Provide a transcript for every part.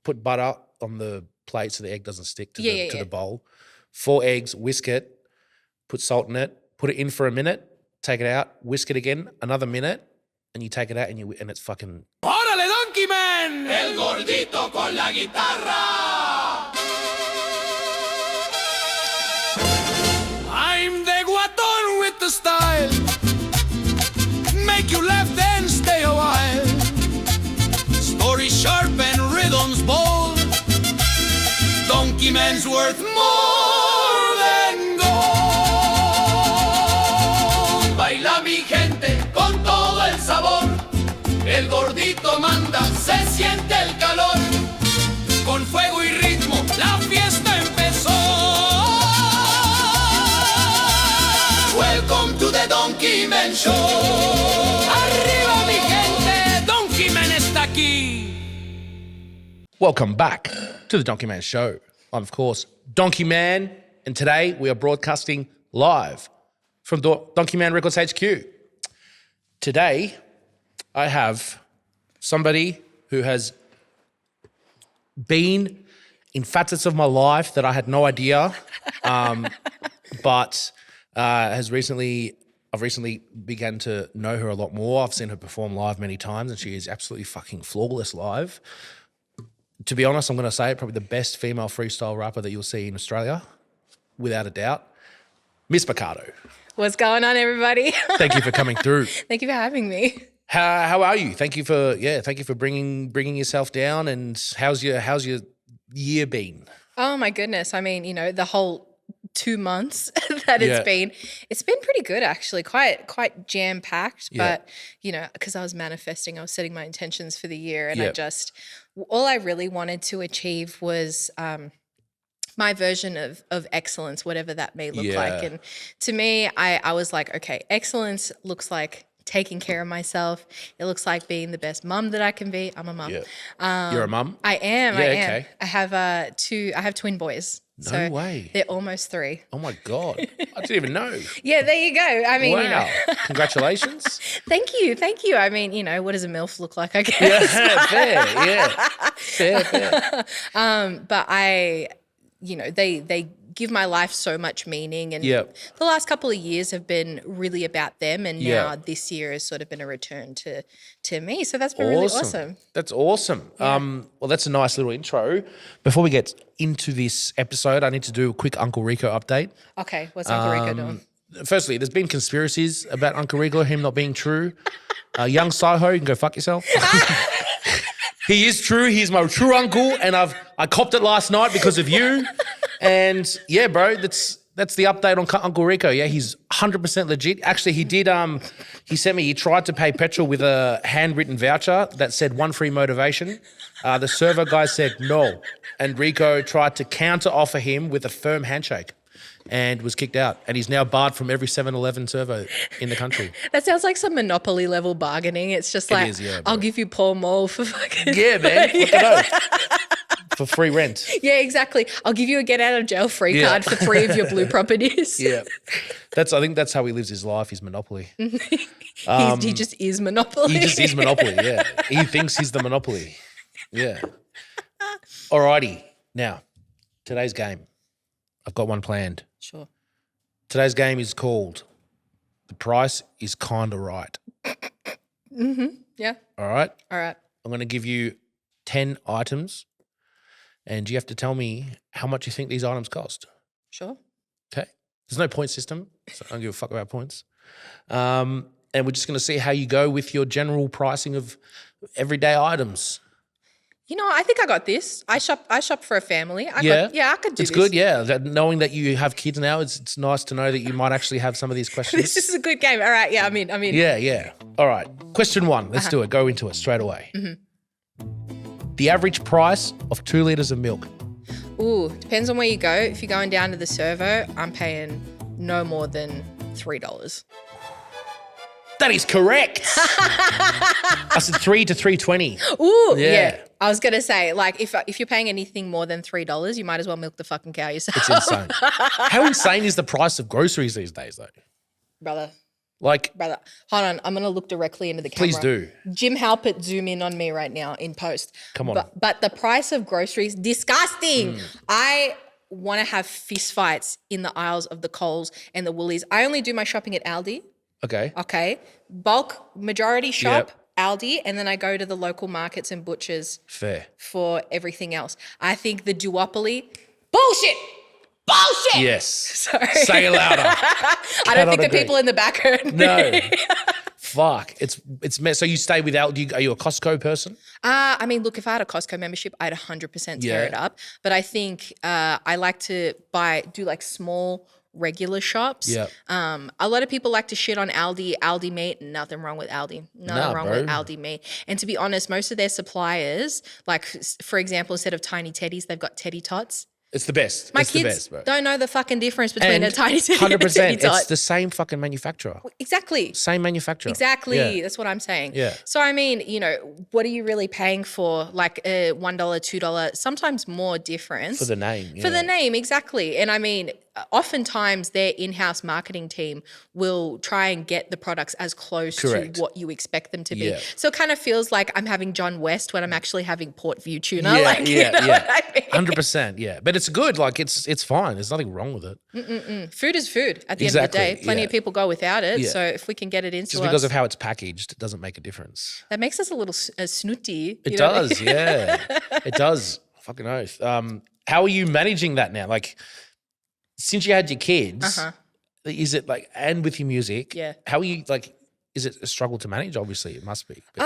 put butter on the plate so the egg doesn't stick to the bowl. 4 eggs, whisk it, put salt in it, put it in for a minute, take it out, whisk it again, another minute, and you take it out and it's fucking. ¡Órale, Donkeyman! El gordito con la guitarra. I'm the guatón with the style. Make you laugh then stay a while. Story sharp and rhythms bold. Donkeyman's worth more than gold. Baila mi gente con todo el sabor. El gordito manda, se siente el calor. Con fuego y ritmo la fiesta empezó. Welcome to the Donkeyman Show. Arriba mi gente, Donkeyman está aquí. Welcome back to the Donkeyman Show. I'm, of course, Donkeyman, and today we are broadcasting live from Donkeyman Records HQ. Today, I have somebody who has been in facets of my life that I had no idea, but I've recently begun to know her a lot more. I've seen her perform live many times, and she is absolutely fucking flawless live. To be honest, I'm going to say it, probably the best female freestyle rapper that you'll see in Australia, without a doubt, Miss Mikado. What's going on, everybody? Thank you for coming through. Thank you for having me. How are you? Thank you for bringing yourself down. And how's your year been? Oh my goodness! I mean, the whole 2 months that it's been pretty good actually. Quite jam packed, but because I was manifesting, I was setting my intentions for the year, and all I really wanted to achieve was my version of excellence, whatever that may look like. And to me, I was like, okay, excellence looks like taking care of myself. It looks like being the best mum that I can be. I'm a mum. Yeah. You're a mum? I am. Yeah, I am. okay. I have twin boys. No way. They're almost 3. Oh my God. I didn't even know. Yeah, there you go. I mean, wow. Congratulations. Thank you. I mean, what does a MILF look like, I guess? Yeah, fair. But they give my life so much meaning, and the last couple of years have been really about them, and now this year has sort of been a return to me. So that's been really awesome. That's awesome. Yeah. Well, that's a nice little intro. Before we get into this episode, I need to do a quick Uncle Rico update. Okay, what's Uncle Rico doing? Firstly, there's been conspiracies about Uncle Rico, him not being true. Young Soho, you can go fuck yourself. He is true. He's my true uncle, and I copped it last night because of you. And yeah, bro, that's the update on Uncle Rico. Yeah, he's 100% legit. Actually, he did. He tried to pay petrol with a handwritten voucher that said 1 free motivation. The servo guy said no, and Rico tried to counter offer him with a firm handshake, and was kicked out. And he's now barred from every 7-Eleven servo in the country. That sounds like some Monopoly level bargaining. It's just like, I'll give you Paul Mole for fucking... Yeah, man. Yeah. For free rent. Yeah, exactly. I'll give you a get out of jail free card for 3 of your blue properties. Yeah. I think that's how he lives his life, is Monopoly. He just is Monopoly. He just is Monopoly, yeah. He thinks he's the Monopoly. Yeah. Alrighty. Now, today's game. I've got one planned. Sure. Today's game is called The Price is Kinda Right. Mm-hmm. Yeah. All right? All right. I'm going to give you 10 items, and you have to tell me how much you think these items cost. Sure. Okay. There's no point system, so I don't give a fuck about points. And we're just going to see how you go with your general pricing of everyday items. I think I got this. I shop for a family. I could do this. It's good, yeah. Knowing that you have kids now, it's nice to know that you might actually have some of these questions. This is a good game. All right, yeah, I'm in. Yeah. All right. Question 1. Let's do it. Go into it straight away. Mm-hmm. The average price of 2 litres of milk. Ooh, depends on where you go. If you're going down to the servo, I'm paying no more than $3. That is correct. I said $3 to $3.20. Ooh, yeah. I was gonna say, like, if you're paying anything more than $3, you might as well milk the fucking cow yourself. It's insane. How insane is the price of groceries these days, though? Brother, Like, Brother, hold on. I'm going to look directly into the camera. please do. Jim Halpert, zoom in on me right now in post. Come on. But the price of groceries, disgusting. I want to have fist fights in the aisles of the Coles and the Woolies. I only do my shopping at Aldi. Okay. Bulk majority shop, Yep. Aldi, and then I go to the local markets and butchers Fair. for everything else. I think the duopoly, bullshit. Yes. Sorry. Say it louder. I don't think the agree. people in the back heard me. No. Fuck. It's so you stay without. Are you a Costco person? I mean, look, if I had a Costco membership, I'd 100% tear it up. But I think I like to do like small regular shops. Yeah. A lot of people like to shit on Aldi meat. Nothing wrong with Aldi. Nothing wrong with Aldi meat. And to be honest, most of their suppliers, like for example, instead of tiny teddies, they've got teddy tots. It's the best. My it's the kids best, bro. don't know the fucking difference between a tiny teddy 100%. and a teddy tot. It's the same fucking manufacturer. Exactly. Same manufacturer. Exactly. Yeah. That's what I'm saying. Yeah. So, I mean, what are you really paying for? Like $1, $2, sometimes more difference. For the name. For yeah. the name, exactly. And I mean, oftentimes their in-house marketing team will try and get the products as close Correct. to what you expect them to be. Yeah. So it kind of feels like I'm having John West when I'm actually having Port View tuna. Yeah, like, you know what I mean? 100%. Yeah. But it's good. Like it's fine. There's nothing wrong with it. Food is food at the end of the day. Exactly, Plenty yeah. of people go without it. Yeah. So if we can get it into Just us, because of how it's packaged, it doesn't make a difference. that makes us a little snooty. It you know what I mean? does. Yeah. It does. Fucking oath. How are you managing that now? Like, since you had your kids, is it like, and with your music, Yeah. how are you, like, is it a struggle to manage? Obviously, it must be. But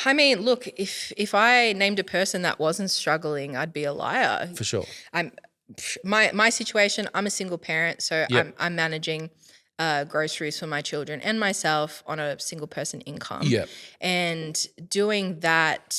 I mean, look, if I named a person that wasn't struggling, I'd be a liar. for sure. My situation, I'm a single parent, so Yep. I'm managing groceries for my children and myself on a single person income. Yep. And doing that,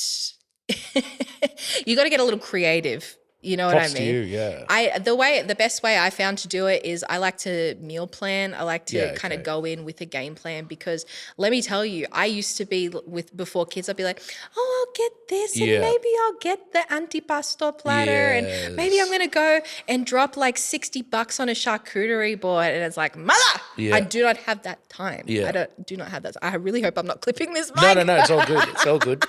you got to get a little creative. You know Props what I to mean? you, yeah. The best way I found to do it is I like to meal plan. I like to Yeah, kind of okay. go in with a game plan because let me tell you, I used to be before kids, I'd be like, oh, I'll get this and Yeah. maybe I'll get the antipasto platter and maybe I'm Yes. going to go and drop like $60 on a charcuterie board. And it's like, mother, Yeah. I do not have that time. Yeah. I do not have that. I really hope I'm not clipping this mic. No, it's all good. It's all good.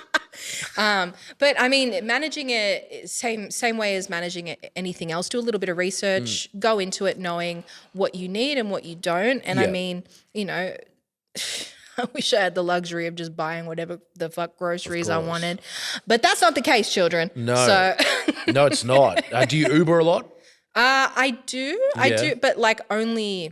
But I mean, managing it same way as managing anything else. Do a little bit of research, go into it knowing what you need and what you don't. And I Yeah. mean, I wish I had the luxury of just buying whatever the fuck groceries I course. wanted, but that's not the case, children. No. So No, it's not. Do you Uber a lot? I do, Yeah. but like only.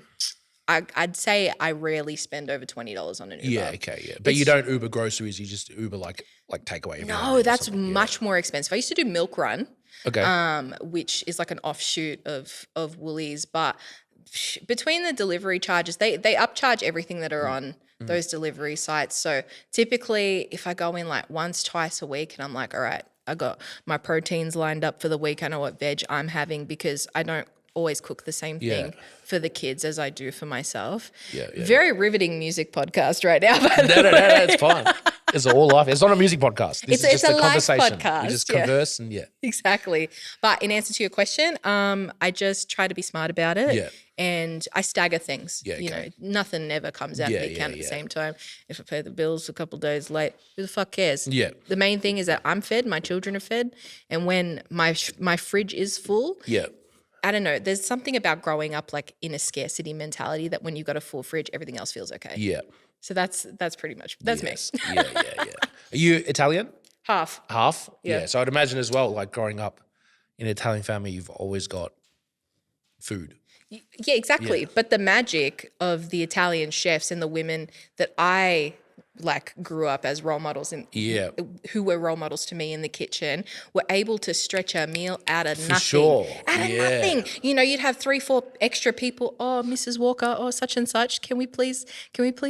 I'd say I rarely spend over $20 on an Uber. Yeah, okay, yeah. But you don't Uber groceries, you just Uber like takeaway. every No, night or that's something, yeah. much more expensive. I used to do Milk Run. Okay. Which is like an offshoot of Woolies. But between the delivery charges, they upcharge everything that are on those delivery sites. So typically if I go in like once, twice a week and I'm like, all right, I got my proteins lined up for the week. I know what veg I'm having because I don't always cook the same thing for the kids as I do for myself. Yeah. Very riveting music podcast right now. By the No, way. it's fine. It's all life. It's not a music podcast. This It's is just a a life conversation. podcast, We just yeah. converse and Exactly. But in answer to your question, I just try to be smart about it. Yeah. And I stagger things. Yeah, You know, okay. nothing ever comes out of Yeah, the account yeah, at the yeah. same time. If I pay the bills a couple of days late, who the fuck cares? Yeah. The main thing is that I'm fed, my children are fed, and when my fridge is full, yeah. I don't know, there's something about growing up like in a scarcity mentality that when you've got a full fridge, everything else feels okay. Yeah. So that's pretty much, that's Yes. me. Yeah. Are you Italian? Half. Half? Yeah. So I'd imagine as well, like growing up in an Italian family, you've always got food. Yeah, exactly. Yeah. But the magic of the Italian chefs and the women that I like grew up as role models and Yeah. who were role models to me in the kitchen were able to stretch a meal out of nothing. sure. Out of Yeah. nothing. You know, you'd have 3-4 extra people. Oh, Mrs. Walker, oh, such and such. Can we please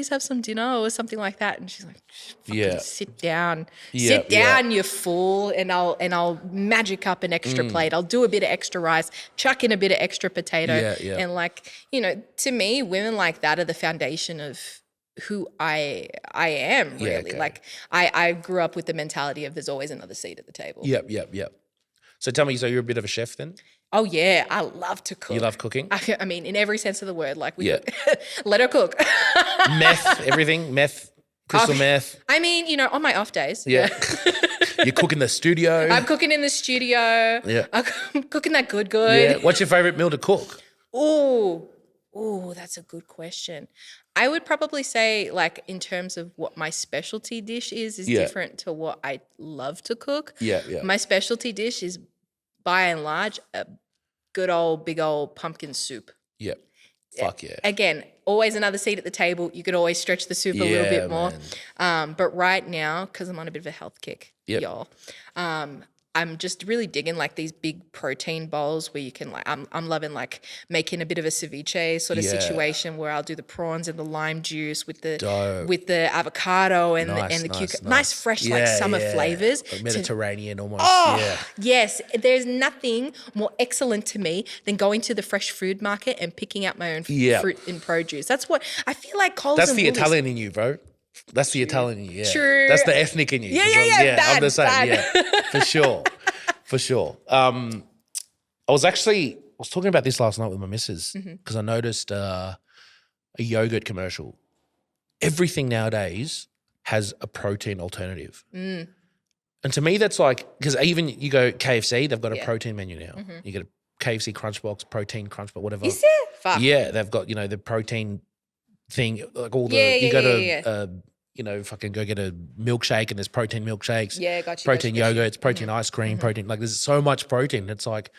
have some dinner or something like that? And she's like, fucking Yeah. sit down. Yeah, Sit down, you fool. And I'll magic up an extra plate. I'll do a bit of extra rice, chuck in a bit of extra potato. Yeah. And like, you know, to me, women like that are the foundation of who I am, really. Yeah, okay. Like I grew up with the mentality of there's always another seat at the table. Yep. So tell me, so you're a bit of a chef then? Oh yeah, I love to cook. You love cooking? I mean, in every sense of the word. Like Yeah. let her cook. Meth, everything, crystal meth. I mean, on my off days. Yeah. You cook in the studio. I'm cooking in the studio. Yeah. I'm cooking that good. Yeah. What's your favorite meal to cook? Oh, that's a good question. I would probably say, like, in terms of what my specialty dish is different to what I love to cook. Yeah. My specialty dish is, by and large, a good old, big old pumpkin soup. Yeah. Fuck yeah. Again, always another seat at the table. You could always stretch the soup a little bit more. But right now, because I'm on a bit of a health kick, y'all, I'm just really digging like these big protein bowls where you can like I'm loving like making a bit of a ceviche sort of situation where I'll do the prawns and the lime juice with the avocado and the cucumber. Nice fresh like summer flavors. Like Mediterranean almost. Yes. There's nothing more excellent to me than going to the fresh food market and picking out my own fruit and produce. That's what I feel like Coles That's and the Woolies. Italian in you, bro. That's the Italian in you, yeah. True. That's the ethnic in you. Yeah. I'm the same, for sure. For sure. I was talking about this last night with my missus because I noticed a yogurt commercial. Everything nowadays has a protein alternative. And to me, that's like, because even you go KFC, they've got a protein menu now. You get a KFC Crunch Box, protein Crunch Box, whatever. Is there? Fuck. Yeah, they've got, the protein thing, like all the, you go to, fucking go get a milkshake and there's protein milkshakes. Yeah, got you. Protein yogurts, protein ice cream, protein, like there's so much protein. It's like,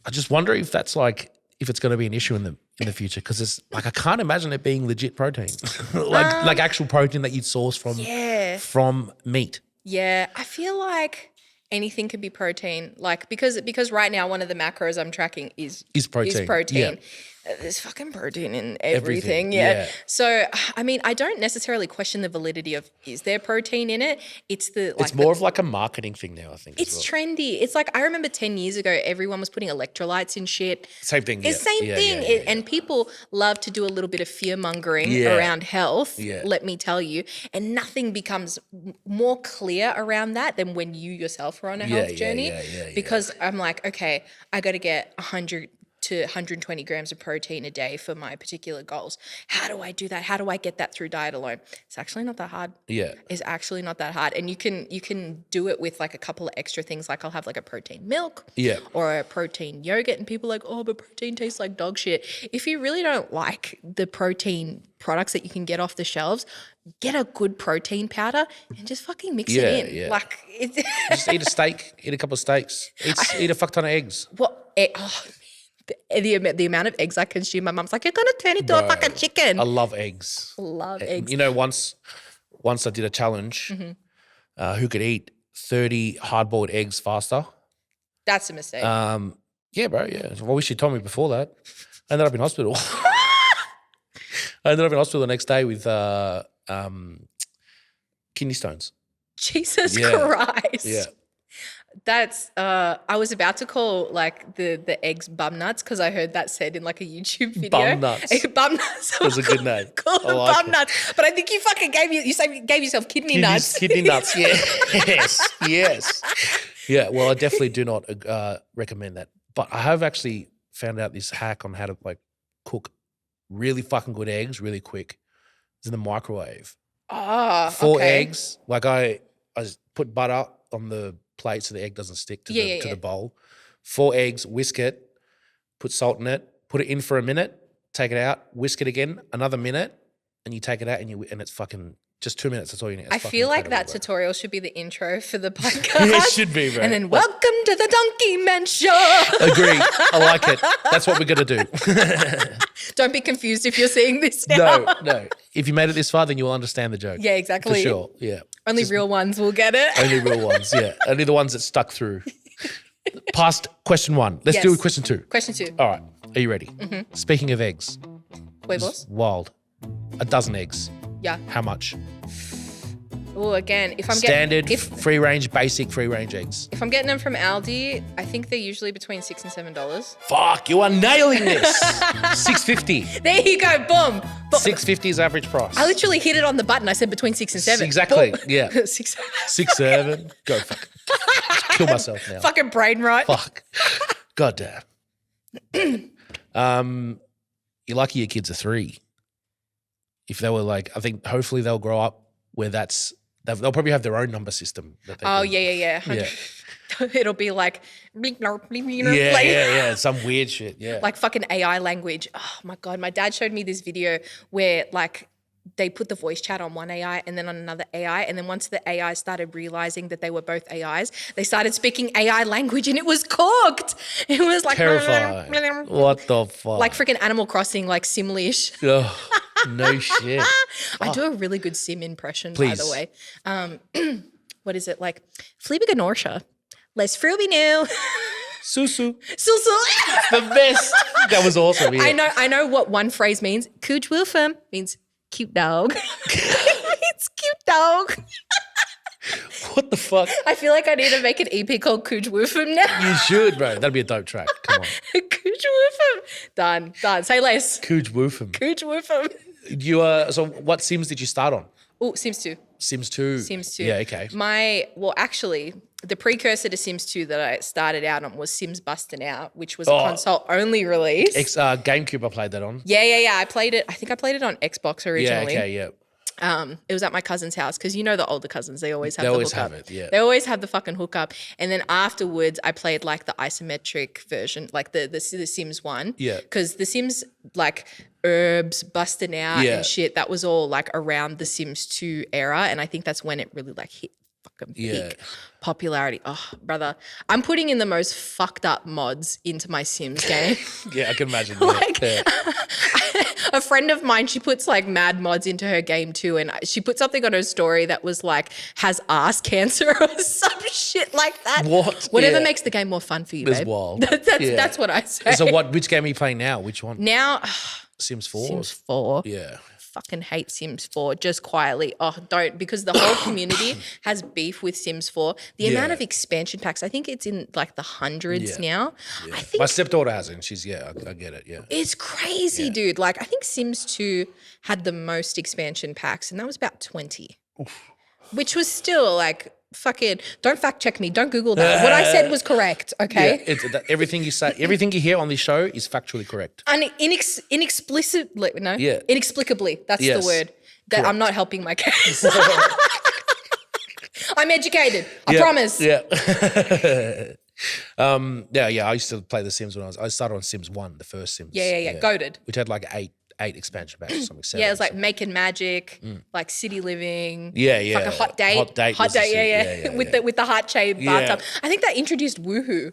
I just wonder if that's like, if it's going to be an issue in the future. Cause it's like, I can't imagine it being legit protein, like actual protein that you'd source from meat. Yeah. I feel like anything could be protein, like because right now one of the macros I'm tracking is protein. Yeah. There's fucking protein in everything. Yeah. So I mean, I don't necessarily question the validity of is there protein in it. It's it's more of like a marketing thing now, I think. It's trendy. It's like I remember 10 years ago, everyone was putting electrolytes in shit. Same thing. It's same thing. And people love to do a little bit of fear mongering around health. Yeah. Let me tell you, and nothing becomes more clear around that than when you yourself are on a health journey. Because I'm like, okay, I got to get 100 to 120 grams of protein a day for my particular goals. How do I do that? How do I get that through diet alone? It's actually not that hard. Yeah. It's actually not that hard. And you can do it with like a couple of extra things. Like I'll have like a protein milk or a protein yogurt, and people are like, oh, but protein tastes like dog shit. If you really don't like the protein products that you can get off the shelves, get a good protein powder and just fucking mix it in. Yeah. Like just eat a steak, eat a couple of steaks, eat a fuck ton of eggs. The amount of eggs I consume, my mum's like, you're going to turn into a fucking chicken. I love eggs. Love eggs. You know, once I did a challenge, who could eat 30 hard-boiled eggs faster. That's a mistake. Yeah, bro, yeah. I wish you told me before that. I ended up in hospital. The next day with kidney stones. Jesus Christ. Yeah. That's I was about to call like the eggs bum nuts because I heard that said in like a YouTube video. Bum nuts. Bum nuts. That was a good name. Call them bum nuts. But I think you fucking gave yourself kidney nuts. Kidney nuts, yeah. Yes. Yeah, well, I definitely do not recommend that. But I have actually found out this hack on how to like cook really fucking good eggs really quick. It's in the microwave. Oh, 4 eggs. Like I just put butter on the plate so the egg doesn't stick to the bowl. 4 eggs, whisk it, put salt in it, put it in for a minute, take it out, whisk it again, another minute, and you take it out and it's fucking just 2 minutes. That's all you need. It's I feel like that tutorial should be the intro for the podcast. It should be, bro. And then welcome to the Donkeyman Show. Agree. I like it. That's what we're going to do. Don't be confused if you're seeing this now. No. If you made it this far, then you will understand the joke. Yeah, exactly. For sure, yeah. Only real ones will get it. Only real ones, yeah. Only the ones that stuck through. Past question 1. Let's do question 2. Question 2. All right. Are you ready? Mm-hmm. Speaking of eggs. Huevos? Wild. A dozen eggs. Yeah. How much? Oh, again, if I'm standard, free range, basic free range eggs. If I'm getting them from Aldi, I think they're usually between $6 and $7. Fuck, you are nailing this. $6.50. There you go, boom. $6.50 is average price. I literally hit it on the button. I said between 6 and 7. Exactly. Boom. Yeah. 6, 7. Go fuck. Kill myself now. Fucking brain rot. Fuck. God damn. You're lucky your kids are 3. If they were like, I think hopefully they'll grow up where they'll probably have their own number system. That they can- Yeah. It'll be like, some weird shit. Yeah, like fucking AI language. Oh my God. My dad showed me this video where like they put the voice chat on one AI and then on another AI. And then once the AI started realizing that they were both AIs, they started speaking AI language and it was cooked. It was like terrifying. What the fuck? like freaking Animal Crossing, like Simlish. Oh, no shit. I do a really good Sim impression, Please. by the way. What is it? Like, Fleabiganortia. Les Fruby new. Susu. Susu. The best. That was awesome. Yeah. I know what one phrase means. Cooch Wilfum means cute dog. It's cute dog. What the fuck? I feel like I need to make an EP called Cooch Wilfum now. You should, bro. That'd be a dope track. Come on. Cooch Wilfum. Done. Say less. Cooch Woofum. Cooch Wilfum. So what Sims did you start on? Oh, Sims 2. Sims 2. Sims 2. Yeah, okay. Actually, the precursor to Sims 2 that I started out on was Sims Bustin' Out, which was a console-only release. GameCube I played that on. Yeah. I played it. I think I played it on Xbox originally. Yeah, okay, yeah. It was at my cousin's house because you know the older cousins, they always have the hookup. have it, yeah. They always have the fucking hookup. And then afterwards, I played like the isometric version, like the Sims 1. Yeah. Because the Sims, like Herbs, Busting Out Yeah. and shit, that was all like around the Sims 2 era. And I think that's when it really like hit fucking peak popularity. Oh, brother. I'm putting in the most fucked up mods into my Sims game. Yeah, I can imagine. A friend of mine, she puts like mad mods into her game too, and she put something on her story that was like has ass cancer or some shit like that. What? Whatever Yeah. makes the game more fun for you, It's babe. wild. That's what I say. So which game are you playing now? Which one? Now, Sims 4? Sims 4. Yeah. Fucking hate Sims 4 just quietly. Oh, don't, because the whole community has beef with Sims 4. The amount of expansion packs, I think it's in like the hundreds now. Yeah. I think My stepdaughter has it and she's, I get it, yeah. it's crazy, dude. Like, I think Sims 2 had the most expansion packs, and that was about 20. Which was still like fucking, don't fact check me. Don't Google that. What I said was correct, okay? Yeah, everything you say, everything you hear on this show is factually correct. And inexplicably, no? Yeah. Inexplicably, that's Yes. the word. That I'm not helping my case. I'm educated. I promise. Yeah. I used to play The Sims when I started on Sims 1, the first Sims. Yeah. Goated. Which had like eight expansion packs or something. Yeah, it was like Making Magic, like City Living. Yeah. Fucking Hot Date. Hot Date, yeah. With the heart-shaped bathtub. I think that introduced Woohoo.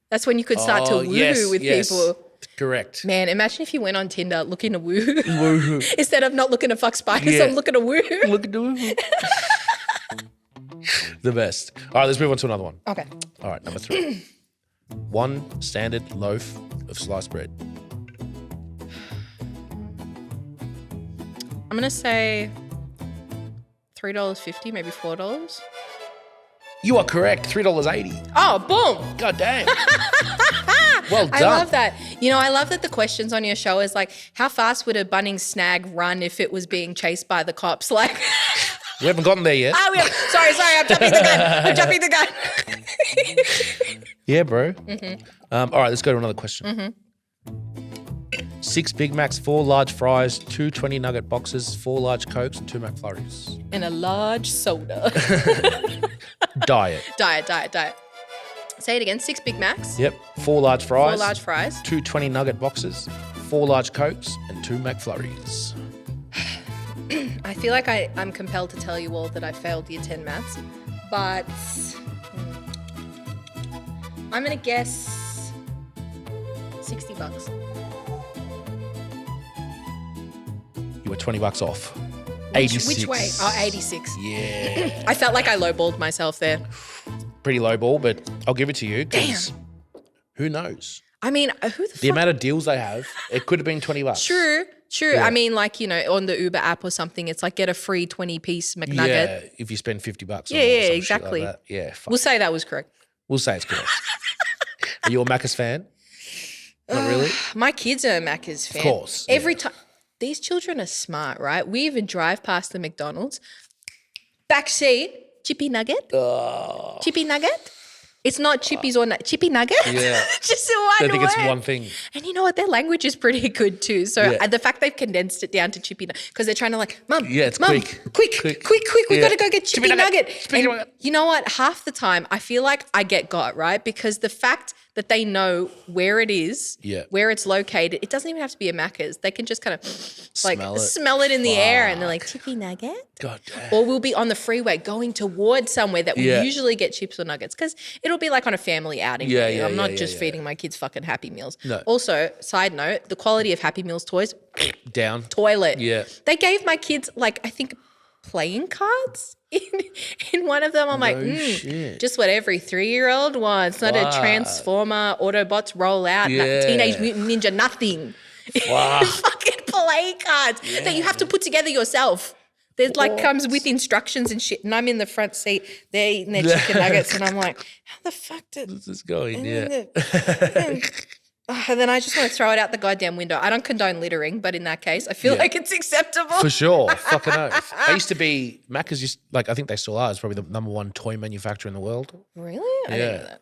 That's when you could start to woohoo with people. Correct. Man, imagine if you went on Tinder looking to woohoo. Woohoo. Instead of not looking to fuck spiders, I'm looking to woohoo. Look at the The best. All right, let's move on to another one. Okay. All right, number 3. 1 standard loaf of sliced bread. I'm going to say $3.50, maybe $4. You are correct. $3.80. Oh, boom. God damn. Well done. I love that. You know, I love that the questions on your show is like, how fast would a Bunnings snag run if it was being chased by the cops? Like, We haven't gotten there yet. sorry, I'm jumping the gun. Yeah, bro. All right, let's go to another question. 6 Big Macs, 4 large fries, 2 20 nugget boxes, 4 large Cokes, and 2 McFlurries. And a large soda. Diet. Diet. Say it again. 6 Big Macs. Yep. 4 large fries. 4 large fries. 2 20 nugget boxes, 4 large Cokes, and 2 McFlurries. I feel like I'm compelled to tell you all that I failed year 10 maths, but I'm going to guess $60. You were $20 off. 86. Which way? Oh, 86. Yeah. I felt like I lowballed myself there. Pretty low ball, but I'll give it to you because who knows? I mean, who the The fuck? amount of deals they have, it could have been $20. True. Yeah. I mean, like, you know, on the Uber app or something, it's like get a free 20-piece McNugget. Yeah, if you spend $50 on Yeah, it or some exactly. shit like that. Yeah, fuck. We'll say that was correct. We'll say it's correct. Are you a Macca's fan? Not really? My kids are a Macca's fan. Of course. Every time. These children are smart, right? We even drive past the McDonald's. Back seat, chippy nugget. Chippy nugget. It's not chippies or chippy nuggets. Yeah. Just one I think word. it's one thing. And you know what? Their language is pretty good too. So Yeah. the fact they've condensed it down to chippy because they're trying to like, Mum, Yeah, it's Mum, quick. quick. We Yeah. got to go get chippy nugget. Chippy And nugget. you know what? Half the time I feel like I get got, right? Because the fact that they know where it is, where it's located, it doesn't even have to be a Macca's. They can just kind of like smell it in the air and they're like, chippy nugget? God damn. Or we'll be on the freeway going towards somewhere that we usually get chips or nuggets because it'll be like on a family outing. I'm not just feeding my kids fucking Happy Meals. No. Also, side note, the quality of Happy Meals toys, Down. toilet. Yeah. They gave my kids like, I think, playing cards in one of them. I'm like, shit. just what every 3-year-old wants, not a Transformer, Autobots roll out, Teenage Mutant Ninja, nothing. Wow. Fucking play cards that you have to put together yourself. There's like comes with instructions and shit, and I'm in the front seat. They're eating their chicken nuggets, and I'm like, how the fuck did This is going, And then I just want to throw it out the goddamn window. I don't condone littering, but in that case, I feel like it's acceptable. For sure. Fucking oath. I used to be, Macca's used, like, I think they still are. It's probably the number one toy manufacturer in the world. Really? I didn't know that.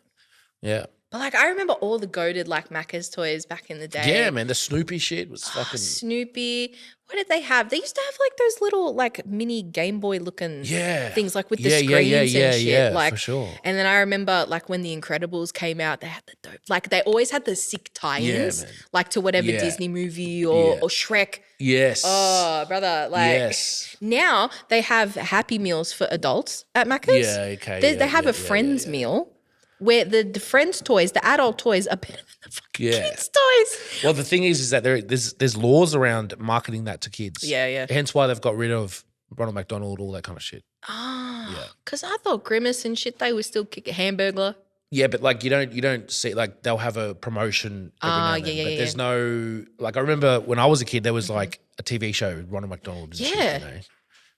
Yeah. But like, I remember all the goated like Macca's toys back in the day. Yeah, man. The Snoopy shit was fucking. Snoopy. What did they have? They used to have like those little like mini Game Boy looking things like with the screens and shit. Yeah, like, for sure. And then I remember like when The Incredibles came out, they had the dope. Like they always had the sick tie-ins, like to whatever Disney movie or Shrek. Yes. Oh, brother. Like now they have Happy Meals for adults at Macca's. Yeah, okay. They have a Friends meal where the Friends toys, the adult toys are better than the fucking kids toys. Well, the thing is that there's laws around marketing that to kids. Yeah. Hence why they've got rid of Ronald McDonald, all that kind of shit. Because I thought Grimace and shit, they would still kick a Hamburglar. Yeah, but like you don't see, like they'll have a promotion every now and then, but there's no, like I remember when I was a kid there was like a TV show, Ronald McDonald and shit, you know,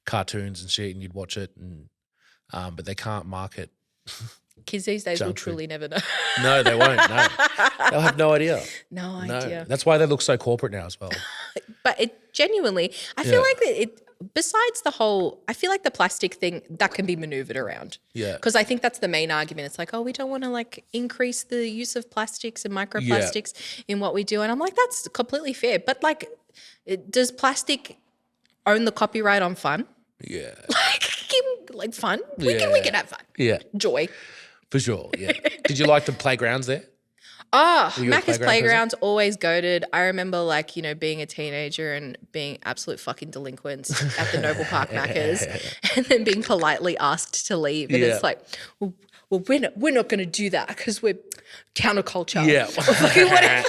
cartoons and shit, and you'd watch it and but they can't market. Kids these days will truly never know. No, they won't. No, they'll have no idea. No idea. That's why they look so corporate now as well. But it genuinely, I feel like it. Besides the whole, I feel like the plastic thing that can be maneuvered around. Yeah. Because I think that's the main argument. It's like, oh, we don't want to like increase the use of plastics and microplastics in what we do, and I'm like, that's completely fair. But like, does plastic own the copyright on fun? Yeah. Like fun. We can have fun. Yeah. Joy. For sure, yeah. Did you like the playgrounds there? Oh, Macca's playgrounds always goated. I remember like, you know, being a teenager and being absolute fucking delinquents at the Noble Park Macca's and then being politely asked to leave. And it's like, well, we're not going to do that because we're counterculture. Yeah. Or fucking whatever.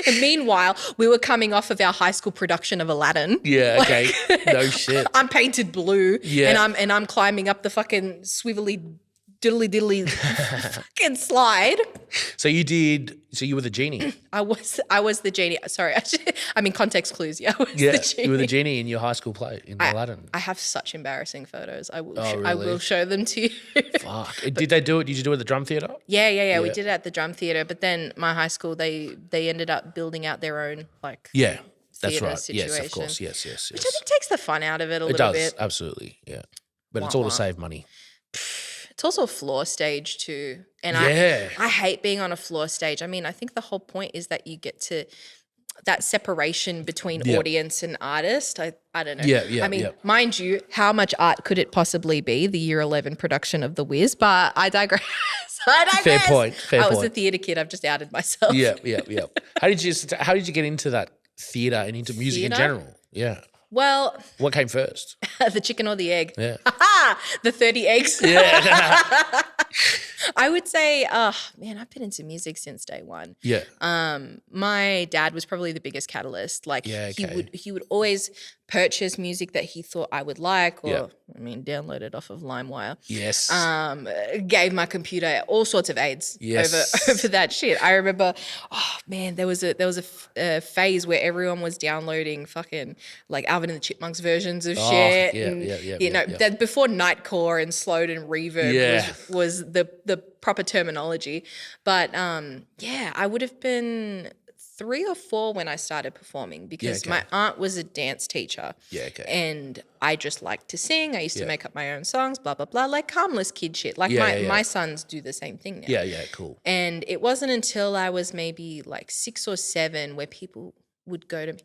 And meanwhile, we were coming off of our high school production of Aladdin. Yeah, okay. No shit. I'm painted blue and I'm climbing up the fucking swivelly diddly fucking slide. So you were the genie. I was the genie. Sorry, I mean context clues. Yeah, I was the genie. You were the genie in your high school play in Aladdin. I have such embarrassing photos. I will show them to you. Fuck. Did they do it? Did you do it at the drum theatre? Yeah. We did it at the drum theatre, but then my high school they ended up building out their own like that's right. Situation, yes, of course. Yes. Which I think takes the fun out of it a little bit. It does, absolutely. Yeah, but it's all to save money. It's also a floor stage too. And I hate being on a floor stage. I mean, I think the whole point is that you get to that separation between audience and artist. I don't know. I mean, mind you, how much art could it possibly be, the year 11 production of The Wiz? But I digress. Fair point. I was a theatre kid. I've just outed myself. Yeah. How did you get into that theatre and into music in general? Yeah. Well, what came first? The chicken or the egg? Yeah. The 30 eggs. Yeah. I would say, I've been into music since day one. Yeah. My dad was probably the biggest catalyst. Like he would always purchase music that he thought I would like or download it off of LimeWire. Yes. Gave my computer all sorts of aids over that shit. I remember, there was a phase where everyone was downloading fucking like Alvin and the Chipmunks versions of shit. That before Nightcore and slowed and reverb was the proper terminology. But I would have been 3 or 4 when I started performing because okay. my aunt was a dance teacher. Yeah, okay. And I just liked to sing. I used to Yeah. make up my own songs, blah, blah, blah, like harmless kid shit. Like my sons do the same thing now. Yeah, yeah, cool. And it wasn't until I was maybe like 6 or 7 where people would go to me,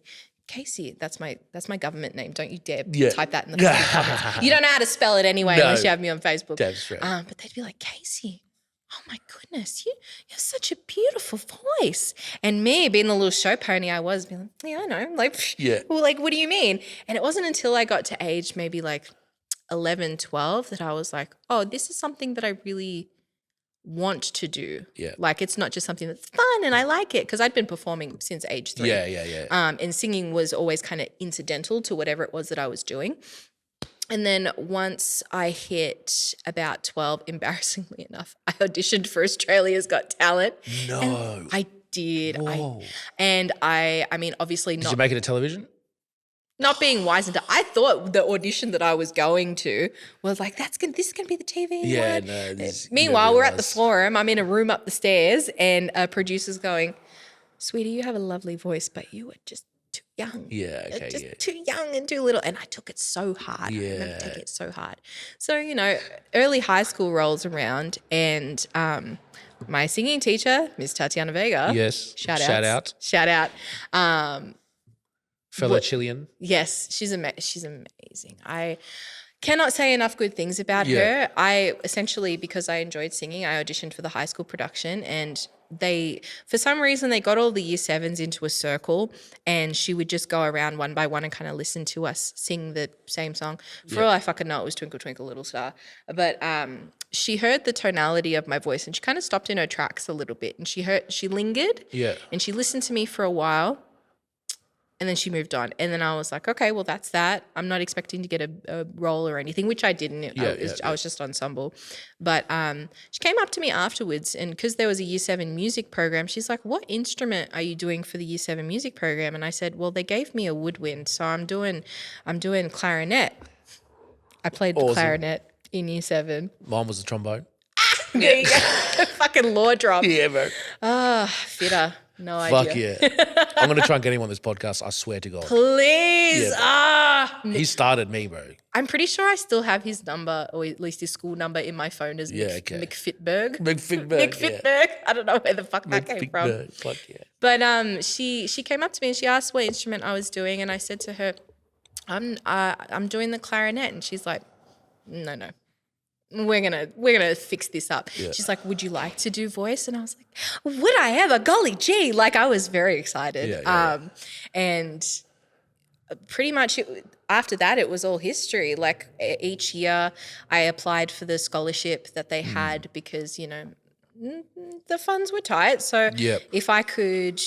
Casey, that's my government name. Don't you dare type that in the comments. You don't know how to spell it anyway unless you have me on Facebook. That's right. But they'd be like, Casey, oh my goodness, you're such a beautiful voice. And me, being the little show pony I was, being like, yeah, I know. Like, well, like, what do you mean? And it wasn't until I got to age maybe like 11, 12 that I was like, oh, this is something that I really want to do. Yeah. Like, it's not just something that's fun and I like it, because I'd been performing since age 3. Yeah. And singing was always kind of incidental to whatever it was that I was doing. And then once I hit about 12, embarrassingly enough, I auditioned for Australia's Got Talent. No. And I did. Whoa. I mean, obviously Did you make it to television? not being wise into, I thought the audition that I was going to was like, this is gonna be the TV. Yeah, one. no. Meanwhile, we're at the forum. I'm in a room up the stairs, and a producer's going, "Sweetie, you have a lovely voice, but you were just too young. Yeah, okay, just too young and too little." And I took it so hard. I remember Yeah. taking it so hard. So, early high school rolls around, and my singing teacher, Miss Tatiana Vega. Yes. Shout out. Fellow Chilean. Yes, she's amazing. I cannot say enough good things about Yeah. her. I essentially, because I enjoyed singing, I auditioned for the high school production, and for some reason, they got all the year 7s into a circle, and she would just go around one by one and kind of listen to us sing the same song. For all I fucking know, it was Twinkle Twinkle Little Star. But she heard the tonality of my voice, and she kind of stopped in her tracks a little bit, and she lingered. Yeah. And she listened to me for a while. And then she moved on. And then I was like, okay, well, that's that. I'm not expecting to get a role or anything, which I didn't. I was just ensemble. But she came up to me afterwards, and because there was a year 7 music program, she's like, what instrument are you doing for the year 7 music program? And I said, well, they gave me a woodwind, so I'm doing clarinet. I played the clarinet in year 7. Mine was the trombone. There you go. Fucking law drop. Yeah, bro. Fitter. No idea. Fuck yeah. I'm going to try and get him on this podcast. I swear to God. Please. He started me, bro. I'm pretty sure I still have his number, or at least his school number, in my phone as McFitberg. McFitberg. I don't know where the fuck that came from. Fuck yeah. But she came up to me and she asked what instrument I was doing, and I said to her, I'm doing the clarinet, and she's like, no. We're gonna fix this up. Yeah. She's like, would you like to do voice? And I was like, would I ever? Golly gee. Like, I was very excited. And pretty much after that, it was all history. Like, each year I applied for the scholarship that they had because, the funds were tight. So if I could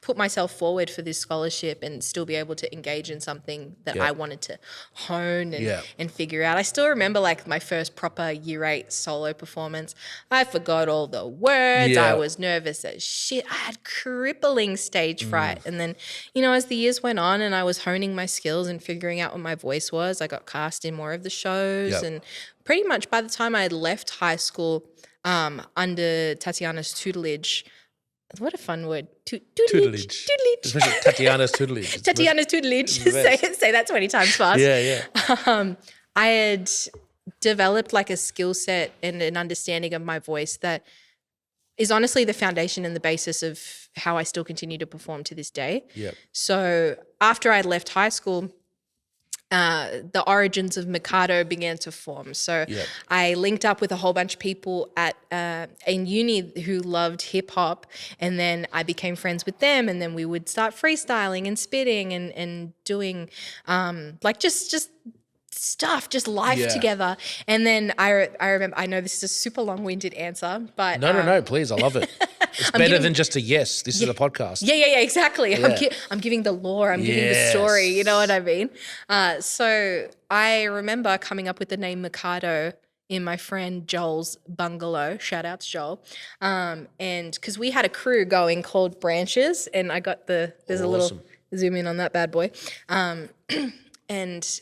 put myself forward for this scholarship and still be able to engage in something that I wanted to hone and figure out. I still remember like my first proper year 8 solo performance. I forgot all the words. I was nervous as shit. I had crippling stage fright. And then, as the years went on and I was honing my skills and figuring out what my voice was, I got cast in more of the shows. And pretty much by the time I had left high school, under Tatiana's tutelage, what a fun word. Tutelage. Especially Tatiana's tutelage. Tatiana's tutelage. Say that 20 times fast. Yeah. I had developed like a skill set and an understanding of my voice that is honestly the foundation and the basis of how I still continue to perform to this day. Yep. So after I'd left high school, the origins of Mikado began to form. So I linked up with a whole bunch of people in uni who loved hip hop, and then I became friends with them, and then we would start freestyling and spitting and doing like just stuff, just life together. And then I remember, I know this is a super long-winded answer, but no, please, I love it. It's better than just a yes. This is a podcast. Yeah, exactly. Yeah. I'm giving the lore. I'm giving the story. You know what I mean? So I remember coming up with the name Mikado in my friend Joel's bungalow. Shout out to Joel. And because we had a crew going called Branches, and I got there's a little zoom in on that bad boy. And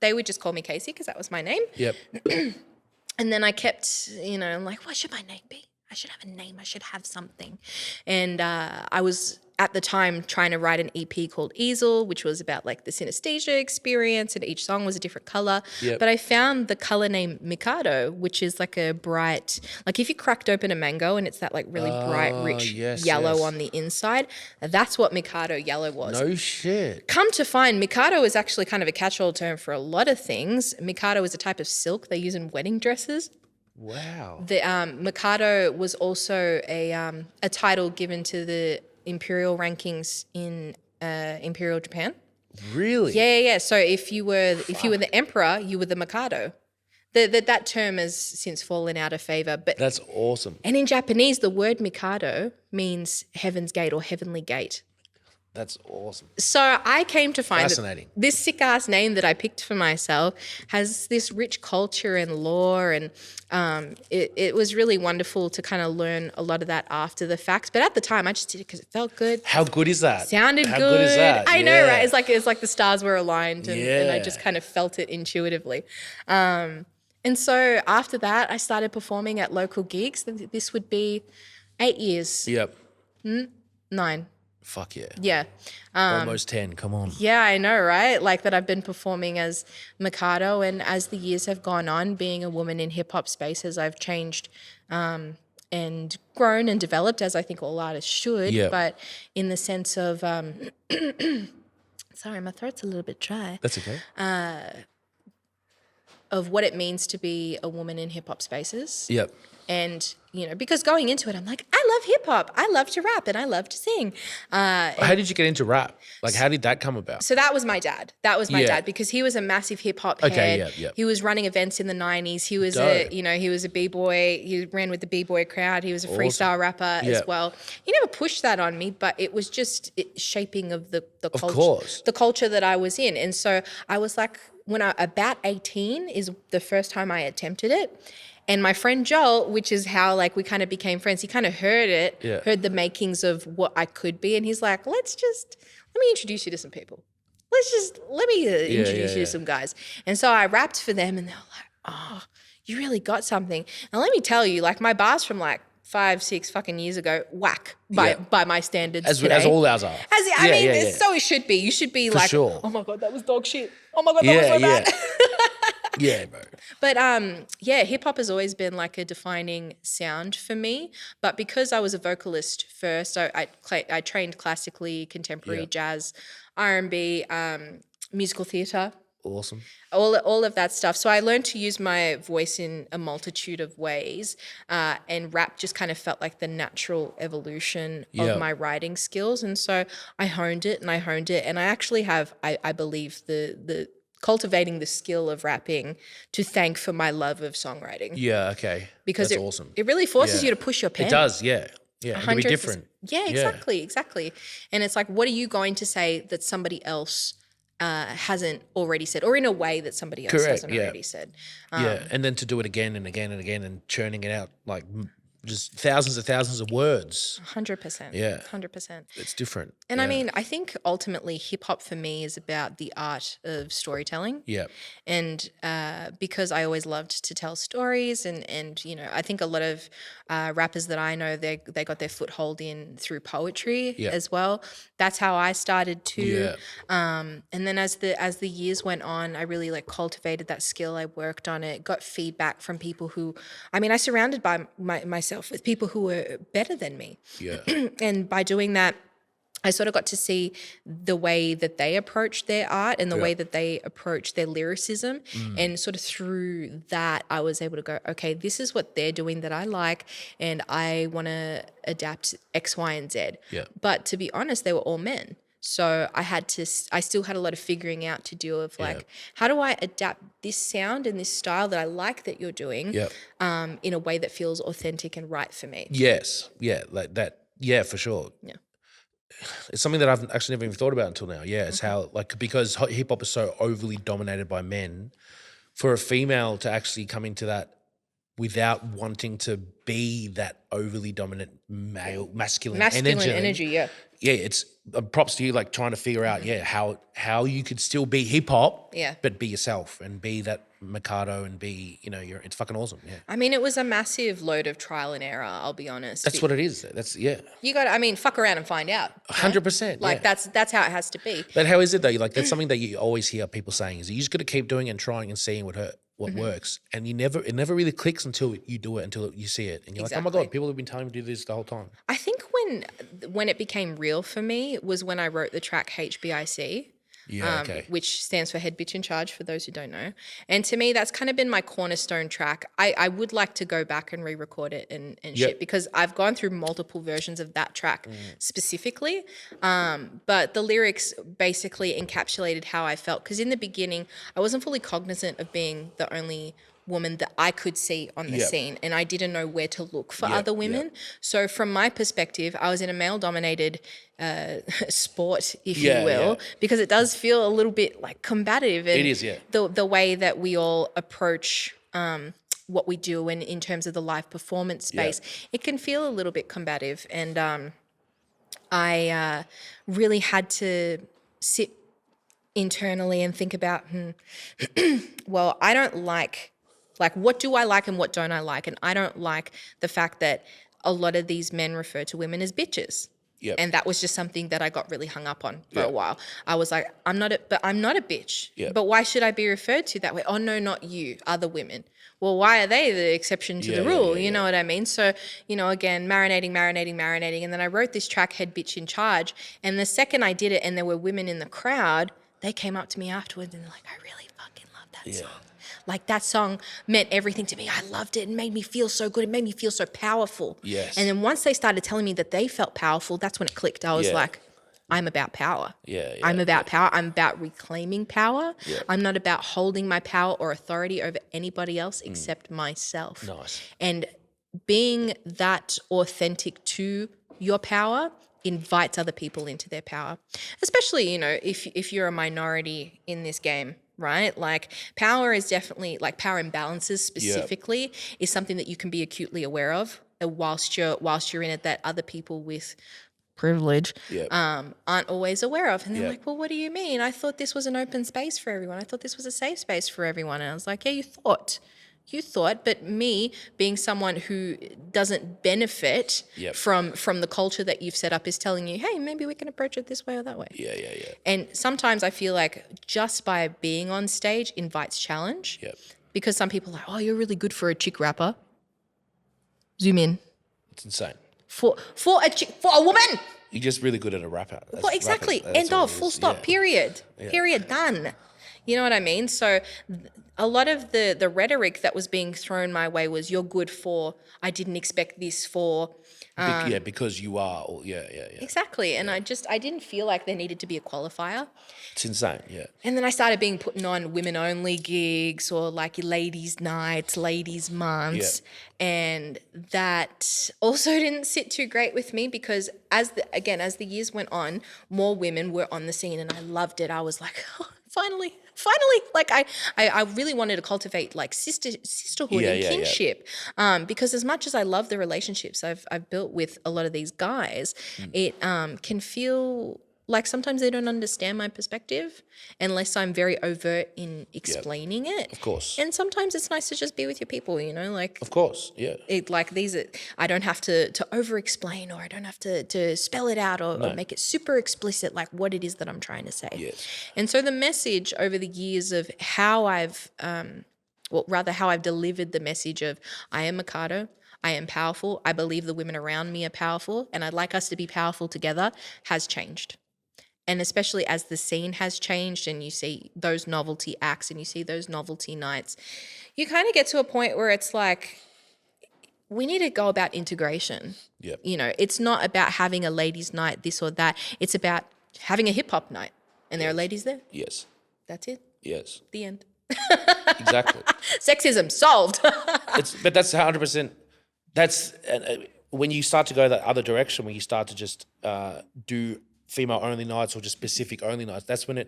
they would just call me Casey because that was my name. Yep. And then I kept, I'm like, what should my name be? I should have a name. I should have something. And I was at the time trying to write an EP called Easel, which was about like the synesthesia experience, and each song was a different color. Yep. But I found the color name Mikado, which is like a bright, like if you cracked open a mango and it's that like really bright, rich yellow on the inside, that's what Mikado yellow was. No shit. Come to find, Mikado is actually kind of a catch-all term for a lot of things. Mikado is a type of silk they use in wedding dresses. Wow. The Mikado was also a title given to the imperial rankings in Imperial Japan. Really? Yeah. So if you were the emperor, you were the Mikado. That term has since fallen out of favor. But That's awesome. and in Japanese, the word Mikado means heaven's gate or heavenly gate. That's awesome. So I came to find Fascinating. that this sick-ass name that I picked for myself has this rich culture and lore, and it was really wonderful to kind of learn a lot of that after the fact. But at the time, I just did it because it felt good. How good is that? Sounded How good. good is that? I know, right? It's like the stars were aligned, and I Yeah. just kind of felt it intuitively. And so after that, I started performing at local gigs. This would be 8 years. Yep. 9. Fuck yeah. Yeah. Almost 10. Come on. Yeah, I know, right? Like that I've been performing as Mikado, and as the years have gone on, being a woman in hip-hop spaces, I've changed and grown and developed, as I think all artists should. Yeah. But in the sense of, sorry, my throat's a little bit dry, That's okay. of what it means to be a woman in hip-hop spaces. Yep. And, you know, because going into it, I'm like, I love hip hop. I love to rap and I love to sing. How did you get into rap? Like, how did that come about? So that was my dad. That was my Yeah. dad, because he was a massive hip hop head. Okay, yeah. He was running events in the 90s. He was Dope. he was a B-boy. He ran with the B-boy crowd. He was a freestyle rapper Yeah. as well. He never pushed that on me, but it was just shaping of the culture, course. the culture that I was in. And so I was like, about 18 is the first time I attempted it. And my friend Joel, which is how like we kind of became friends, he kind of heard it, Yeah. heard the makings of what I could be. And he's like, let me introduce you to some people. Let me introduce you to some guys. And so I rapped for them, and they were like, oh, you really got something. And let me tell you, like my bars from like 5, 6 fucking years ago, whack by my standards As today. all ours are. So it should be. You should be For like, sure. oh my God, that was dog shit. Oh my God, that was so bad. Yeah, bro. But hip hop has always been like a defining sound for me. But because I was a vocalist first, I trained classically, contemporary, jazz, R&B, musical theatre. Awesome. All of that stuff. So I learned to use my voice in a multitude of ways, and rap just kind of felt like the natural evolution of my writing skills. And so I honed it, and I actually have, I believe, the cultivating the skill of rapping to thank for my love of songwriting. Yeah, okay. Because That's awesome. It really forces you to push your pen. It does, yeah. Yeah, it can be 100%. different. Yeah, exactly. And it's like, what are you going to say that somebody else hasn't already said, or in a way that somebody else hasn't already said? Yeah, and then to do it again and again and again and churning it out like just thousands of words. 100%. Yeah. 100%. It's different. And I mean, I think ultimately hip hop for me is about the art of storytelling. Yeah. And because I always loved to tell stories, and you know, I think a lot of rappers that I know, they got their foothold in through poetry as well. That's how I started too. Yeah. And then as the years went on, I really like cultivated that skill. I worked on it, got feedback from people who, I mean, I surrounded by myself with people who were better than me. Yeah. And by doing that, I sort of got to see the way that they approached their art and the way that they approached their lyricism. And sort of through that, I was able to go, okay, this is what they're doing that I like, and I want to adapt X, Y, and Z. Yeah. But to be honest, they were all men. So I still had a lot of figuring out to do of like, how do I adapt this sound and this style that I like that you're doing in a way that feels authentic and right for me? Yes. Yeah, like that. Yeah, for sure. Yeah. It's something that I've actually never even thought about until now. Yeah, it's how, like, because hip hop is so overly dominated by men, for a female to actually come into that without wanting to be that overly dominant masculine energy. Yeah. Yeah, it's props to you, like trying to figure out, how you could still be hip hop, but be yourself and be that Mikado and be, it's fucking awesome. Yeah. I mean, it was a massive load of trial and error, I'll be honest. That's what it is. That's, You got to, fuck around and find out. 100%. Like that's how it has to be. But how is it though? Like that's something that you always hear people saying is you just got to keep doing and trying and seeing what works. And it never really clicks until you do it, until you see it. And you're like, oh my God, people have been telling me to do this the whole time. I think when it became real for me was when I wrote the track HBIC. Which stands for Head Bitch in Charge, for those who don't know. And to me, that's kind of been my cornerstone track. I would like to go back and re-record it and shit, because I've gone through multiple versions of that track specifically. But the lyrics basically encapsulated how I felt, because in the beginning, I wasn't fully cognizant of being the only woman that I could see on the scene, and I didn't know where to look for other women. So from my perspective, I was in a male-dominated sport, if you will, because it does feel a little bit like combative. And it is, the way that we all approach what we do, and in terms of the live performance space, it can feel a little bit combative. And I really had to sit internally and think about, well, I don't like, what do I like and what don't I like? And I don't like the fact that a lot of these men refer to women as bitches. Yep. And that was just something that I got really hung up on for a while. I was like, I'm not a bitch. Yep. But why should I be referred to that way? Oh, no, not you, other women. Well, why are they the exception to the rule? You know what I mean? So, again, marinating. And then I wrote this track, Head Bitch in Charge. And the second I did it and there were women in the crowd, they came up to me afterwards and they're like, I really fucking love that song. Like, that song meant everything to me. I loved it. It made me feel so good. It made me feel so powerful. Yes. And then once they started telling me that they felt powerful, that's when it clicked. I was like, I'm about power. I'm about power. I'm about reclaiming power. I'm not about holding my power or authority over anybody else except myself. Nice. And being that authentic to your power invites other people into their power, especially, if you're a minority in this game. Right? Like, power is definitely, like, power imbalances specifically is something that you can be acutely aware of whilst you're in it, that other people with privilege aren't always aware of. And they're like, well, what do you mean? I thought this was an open space for everyone. I thought this was a safe space for everyone. And I was like, yeah, you thought, but me being someone who doesn't benefit from the culture that you've set up is telling you, hey, maybe we can approach it this way or that way. Yeah. And sometimes I feel like just by being on stage invites challenge. Because some people are like, oh, you're really good for a chick rapper. Zoom in. It's insane. For a woman. You're just really good at a rapper. Well, exactly. End of. Full stop. Period. Period. Done. You know what I mean? So a lot of the rhetoric that was being thrown my way was, you're good for, I didn't expect this for. Because you are. Exactly. And I didn't feel like there needed to be a qualifier. It's insane, And then I started putting on women-only gigs, or like ladies' nights, ladies' months. And that also didn't sit too great with me, because as the years went on, more women were on the scene and I loved it. I was like, oh, finally, like I really wanted to cultivate like sisterhood and kinship, because as much as I love the relationships I've built with a lot of these guys, it can feel like sometimes they don't understand my perspective unless I'm very overt in explaining it. Of course. And sometimes it's nice to just be with your people, like. Of course, I don't have to over-explain, or I don't have to spell it out or make it super explicit, like what it is that I'm trying to say. Yes. And so the message over the years of how I've delivered the message of, I am Mikado, I am powerful, I believe the women around me are powerful, and I'd like us to be powerful together, has changed. And especially as the scene has changed and you see those novelty acts and you see those novelty nights, you kind of get to a point where it's like, we need to go about integration. It's not about having a ladies' night, this or that. It's about having a hip-hop night. And there are ladies there. Yes. That's it. Yes. The end. Exactly. Sexism solved. But that's 100%. That's when you start to go that other direction, when you start to just do female-only nights or just specific-only nights, that's when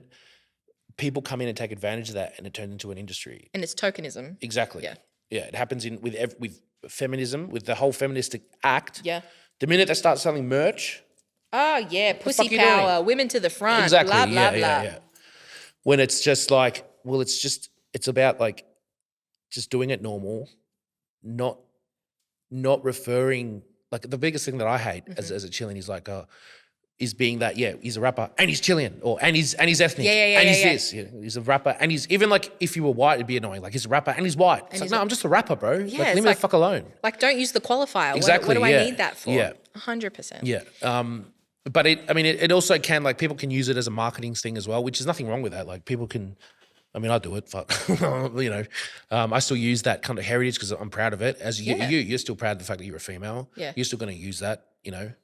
people come in and take advantage of that, and it turns into an industry. And it's tokenism. Exactly. Yeah. Yeah, it happens with feminism, with the whole feministic act. Yeah. The minute they start selling merch, Oh yeah, pussy fuck you power, doing? women to the front, exactly. blah blah yeah, blah. yeah. When it's just like, well, it's about like just doing it normal, not referring. Like the biggest thing that I hate as a Chilean is like, is being that, he's a rapper and he's Chilean and he's ethnic and he's this. Yeah, he's a rapper and he's, even like if you were white, it'd be annoying. Like he's a rapper and he's white. It's like, no, I'm just a rapper, bro. Yeah, like, leave me the fuck alone. Like, don't use the qualifier. Exactly. What do I need that for? Yeah. 100%. Yeah. But it also can, like, people can use it as a marketing thing as well, which is nothing wrong with that. Like people can, I do it. Fuck, I still use that kind of heritage because I'm proud of it. As you're still proud of the fact that you're a female. Yeah. You're still going to use that. 100%.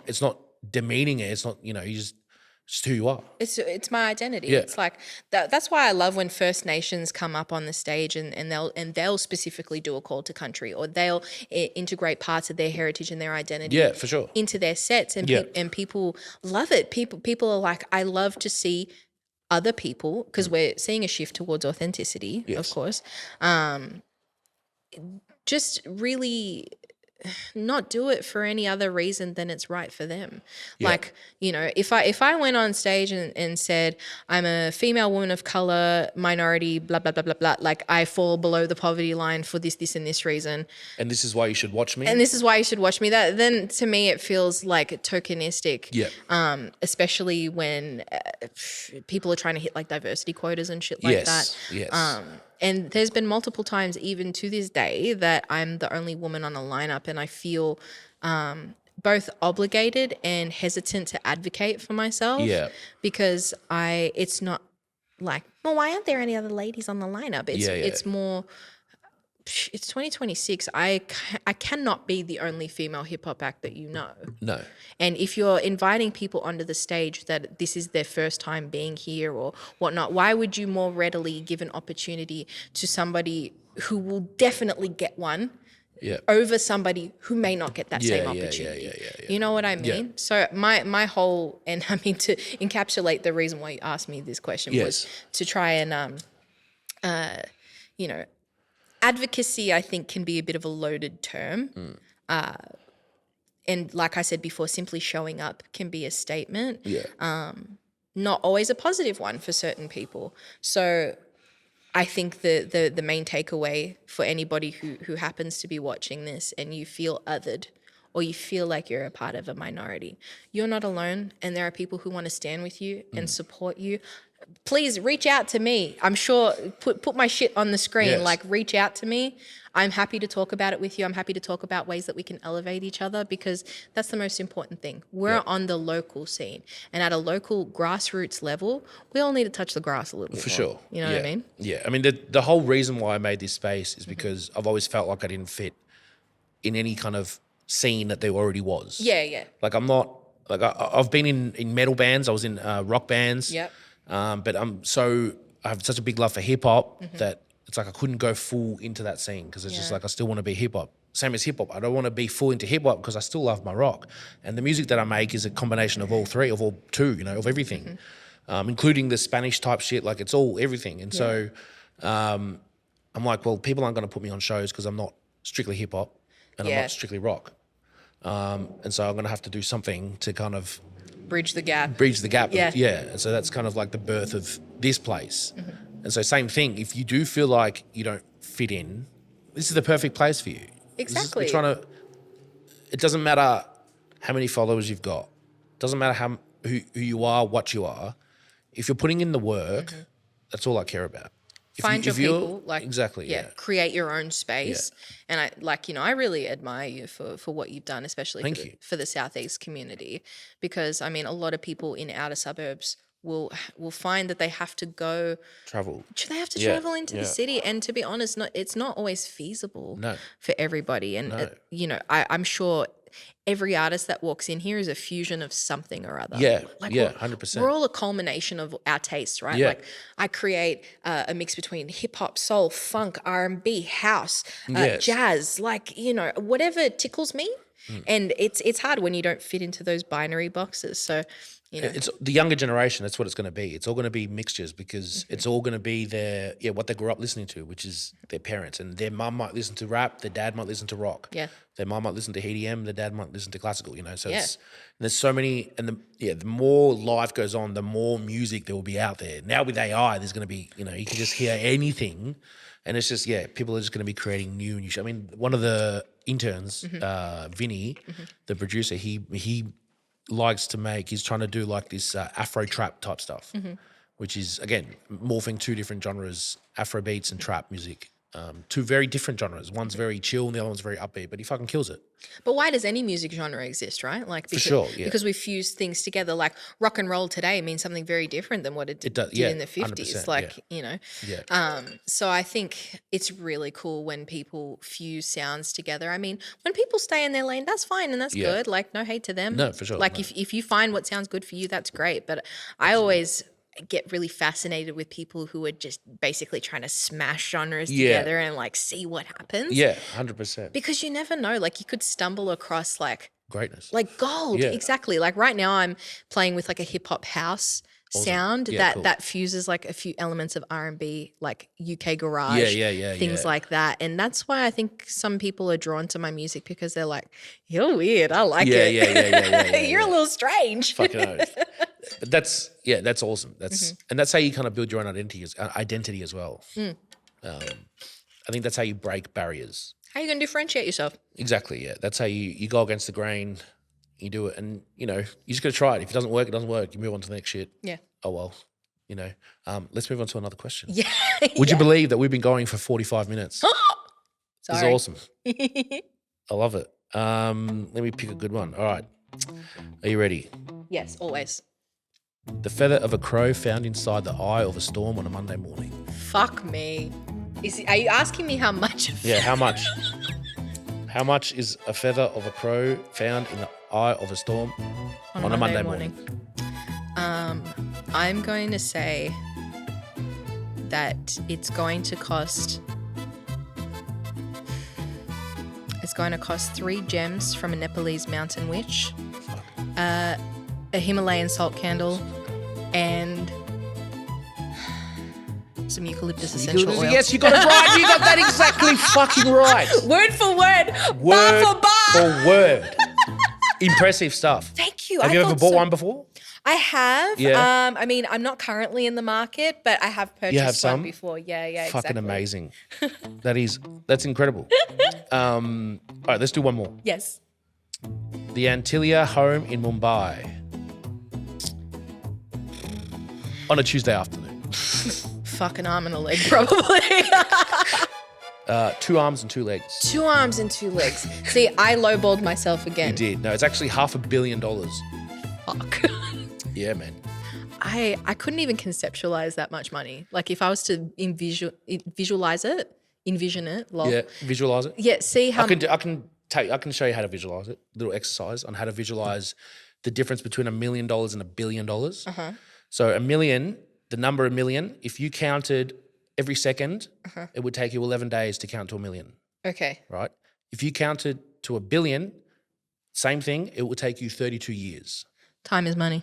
It's not demeaning it. It's not, you just who you are. It's my identity. Yeah. It's like that's why I love when First Nations come up on the stage and they'll specifically do a call to country, or they'll integrate parts of their heritage and their identity. Yeah, for sure. Into their sets, and and people love it. People are like, I love to see other people, because we're seeing a shift towards authenticity, of course. Just really not do it for any other reason than it's right for them. Yeah. Like, if I went on stage and said, I'm a female woman of color, minority, blah, blah, blah, blah, blah, like I fall below the poverty line for this, and this reason. And this is why you should watch me. And this is why you should watch me. That then to me, it feels like tokenistic. Yeah. Especially when people are trying to hit like diversity quotas and shit like that. Yes. And there's been multiple times, even to this day, that I'm the only woman on a lineup, and I feel both obligated and hesitant to advocate for myself. Yeah. Because it's not like, well, why aren't there any other ladies on the lineup? It's more, it's 2026. I cannot be the only female hip hop act that you know. No. And if you're inviting people onto the stage that this is their first time being here or whatnot, why would you more readily give an opportunity to somebody who will definitely get one over somebody who may not get that same opportunity? Yeah. You know what I mean? Yeah. So my whole, and I mean, to encapsulate the reason why you asked me this question was to try and, advocacy, I think, can be a bit of a loaded term. And like I said before, simply showing up can be a statement. Yeah. Not always a positive one for certain people. So I think the main takeaway for anybody who happens to be watching this and you feel othered, or you feel like you're a part of a minority, you're not alone, and there are people who want to stand with you and support you. Please reach out to me. I'm sure, put my shit on the screen, like reach out to me. I'm happy to talk about it with you. I'm happy to talk about ways that we can elevate each other, because that's the most important thing. We're on the local scene, and at a local grassroots level, we all need to touch the grass a little bit For more. sure. You know what I mean? Yeah. I mean, the whole reason why I made this space is because I've always felt like I didn't fit in any kind of scene that there already was. Yeah. Like I'm not, like I've been in metal bands. I was in rock bands. Yep. But I have such a big love for hip hop that it's like I couldn't go full into that scene, because it's just like I still want to be hip hop. Same as hip hop. I don't want to be full into hip hop because I still love my rock. And the music that I make is a combination of all three, of all two, of everything, including the Spanish type shit. Like it's all everything. And so I'm like, well, people aren't going to put me on shows because I'm not strictly hip hop and I'm not strictly rock. And so I'm going to have to do something to kind of Bridge the gap. And so that's kind of like the birth of this place. And so same thing, if you do feel like you don't fit in, this is the perfect place for you. Exactly. It doesn't matter how many followers you've got. It doesn't matter who you are, what you are. If you're putting in the work, that's all I care about. Find your people, exactly, create your own space. And I really admire you for what you've done, especially for the Southeast community, because I mean, a lot of people in outer suburbs will find that they have to travel into the city, and to be honest, it's not always feasible for everybody. And I'm sure every artist that walks in here is a fusion of something or other. 100%. We're all a culmination of our tastes, right? Yeah. Like I create a mix between hip hop, soul, funk, R&B, house, jazz, whatever tickles me. And it's hard when you don't fit into those binary boxes. So, you know. It's the younger generation. That's what it's going to be. It's all going to be mixtures because it's all going to be what they grew up listening to, which is their parents. And their mum might listen to rap, their dad might listen to rock. Yeah. Their mum might listen to EDM, their dad might listen to classical. You know, so there's so many. And the more life goes on, the more music there will be out there. Now with AI, there's going to be, you know, you can just hear anything, and it's just people are just going to be creating new shit. I mean, one of the interns, Vinny, the producer, he likes to make, he's trying to do like this Afro trap type stuff, which is, again, morphing two different genres, Afro beats and trap music. Two very different genres. One's very chill and the other one's very upbeat, but he fucking kills it. But why does any music genre exist, right? Like because, For sure, yeah. Because we fuse things together. Like rock and roll today means something very different than what it did in the 50s. Like, you know. Yeah. So I think it's really cool when people fuse sounds together. I mean, when people stay in their lane, that's fine and that's good. Like, no hate to them. No, for sure. Like if you find what sounds good for you, that's great. But I always get really fascinated with people who are just basically trying to smash genres together and like see what happens. Yeah, 100%. Because you never know, like you could stumble across like greatness, like gold. Yeah. Exactly. Like right now I'm playing with like a hip hop house sound that fuses like a few elements of R&B, like UK garage, things like that. And that's why I think some people are drawn to my music because they're like, you're weird. I like it. Yeah. You're a little strange. Fucking oath. But that's awesome. That's and that's how you kind of build your own identity as well. I think that's how you break barriers. How are you going to differentiate yourself? Exactly. Yeah, that's how you go against the grain. You do it, and you know you just got to try it. If it doesn't work, it doesn't work. You move on to the next shit. Yeah. Oh well, you know. Let's move on to another question. Yeah. Would you believe that we've been going for 45 minutes? This is Sorry. awesome. I love it. Let me pick a good one. All right. Are you ready? Yes, always. The feather of a crow found inside the eye of a storm on a Monday morning. Fuck me. Are you asking me how much? Yeah, how much? How much is a feather of a crow found in the eye of a storm on a Monday morning? I'm going to say that it's going to cost 3 gems from a Nepalese mountain witch, a Himalayan salt candle, and some eucalyptus essential oil. Yes, you got it right. You got that exactly fucking right. Word for word, bar for bar. For word. Impressive stuff. Thank you. Have you ever bought one before? I have. Yeah. I mean, I'm not currently in the market, but I have purchased one before. Yeah, Fucking exactly. amazing. That's incredible. All right, let's do one more. Yes. The Antilia home in Mumbai on a Tuesday afternoon. Fucking arm and a leg, probably. 2 arms and 2 legs. 2 arms and 2 legs. See, I lowballed myself again. You did. No, it's actually $500 million. Fuck. Yeah, man. I couldn't even conceptualize that much money. Like if I was to envision it. Lol. Yeah, visualize it. Yeah, see how I can show you how to visualize it. A little exercise on how to visualize the difference between $1 million and $1 billion. So $1 million, the number $1 million, if you counted every second, it would take you 11 days to count to $1 million. Okay. Right? If you counted to $1 billion, same thing, it would take you 32 years. Time is money.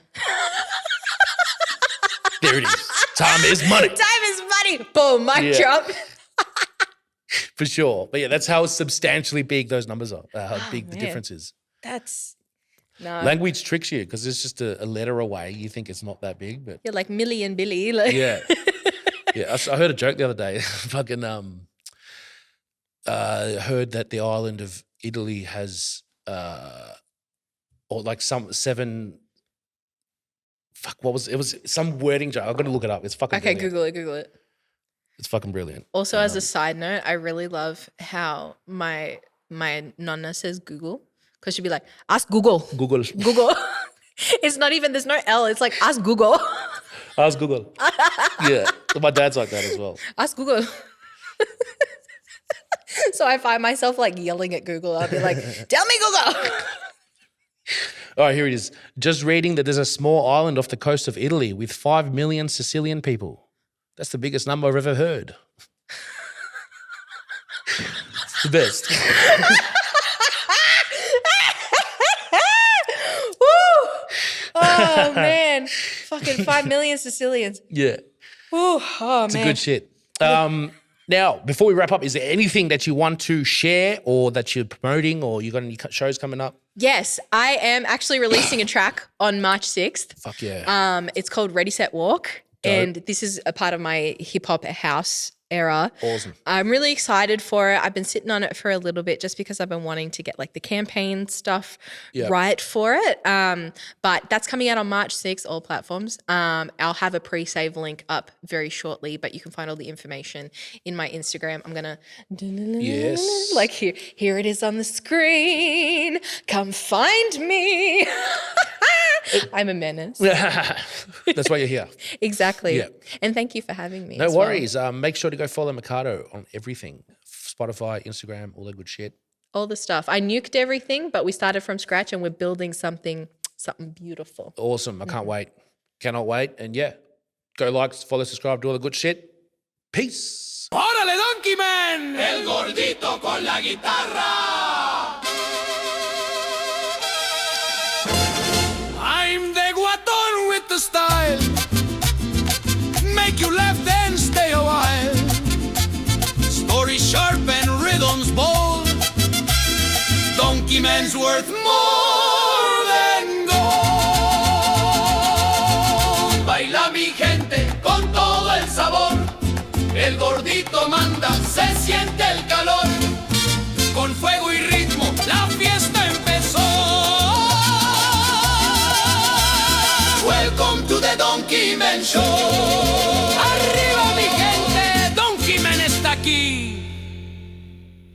There it is. Time is money. Time is money. Boom, mic drop. For sure. But yeah, that's how substantially big those numbers are, how big the difference is. That's no. Language tricks you because it's just a letter away. You think it's not that big, but You're like Millie and Billy. Like. yeah. Yeah, I heard a joke the other day. Fucking heard that the island of Italy has or like some 7. Fuck, what was it? Was some wording joke. I've got to look it up. It's fucking Okay, brilliant. Google it. It's fucking brilliant. Also, as a side note, I really love how my nonna says Google because she'd be like, ask Google. Google. Google. It's not even, there's no L. It's like, ask Google. Ask Google. Yeah, my dad's like that as well. Ask Google. So I find myself like yelling at Google. I'll be like, tell me Google. All right, here it is. Just reading that there's a small island off the coast of Italy with 5 million Sicilian people. That's the biggest number I've ever heard. It's the best. Oh, man. Fucking 5 million Sicilians. Yeah. Ooh, oh, It's man. good shit. Now, before we wrap up, is there anything that you want to share or that you're promoting or you got any shows coming up? Yes, I am actually releasing a track on March 6th. Fuck yeah. It's called Ready, Set, Walk. Dope. And this is a part of my hip hop house era. Awesome. I'm really excited for it. I've been sitting on it for a little bit just because I've been wanting to get like the campaign stuff right for it. But that's coming out on March 6th, all platforms. I'll have a pre-save link up very shortly, but you can find all the information in my Instagram. I'm going to like here it is on the screen. Come find me. I'm a menace. That's why you're here. Exactly. Yeah. And thank you for having me. No as well. worries. Make sure to go follow Mikado on everything. Spotify, Instagram, all that good shit. All the stuff. I nuked everything, but we started from scratch and we're building something beautiful. Awesome. I can't wait. Cannot wait. And yeah, go like, follow, subscribe, do all the good shit. Peace. ¡Órale, Donkeyman! El gordito con la guitarra. I'm the guatón with the style. Make you laugh then stay a while. Story sharp and rhythms bold. Donkeyman's worth more than gold. Baila mi gente con todo el sabor. El gordito manda, se siente el calor. Con fuego y ritmo la fiesta empezó. Welcome to the Donkeyman Show.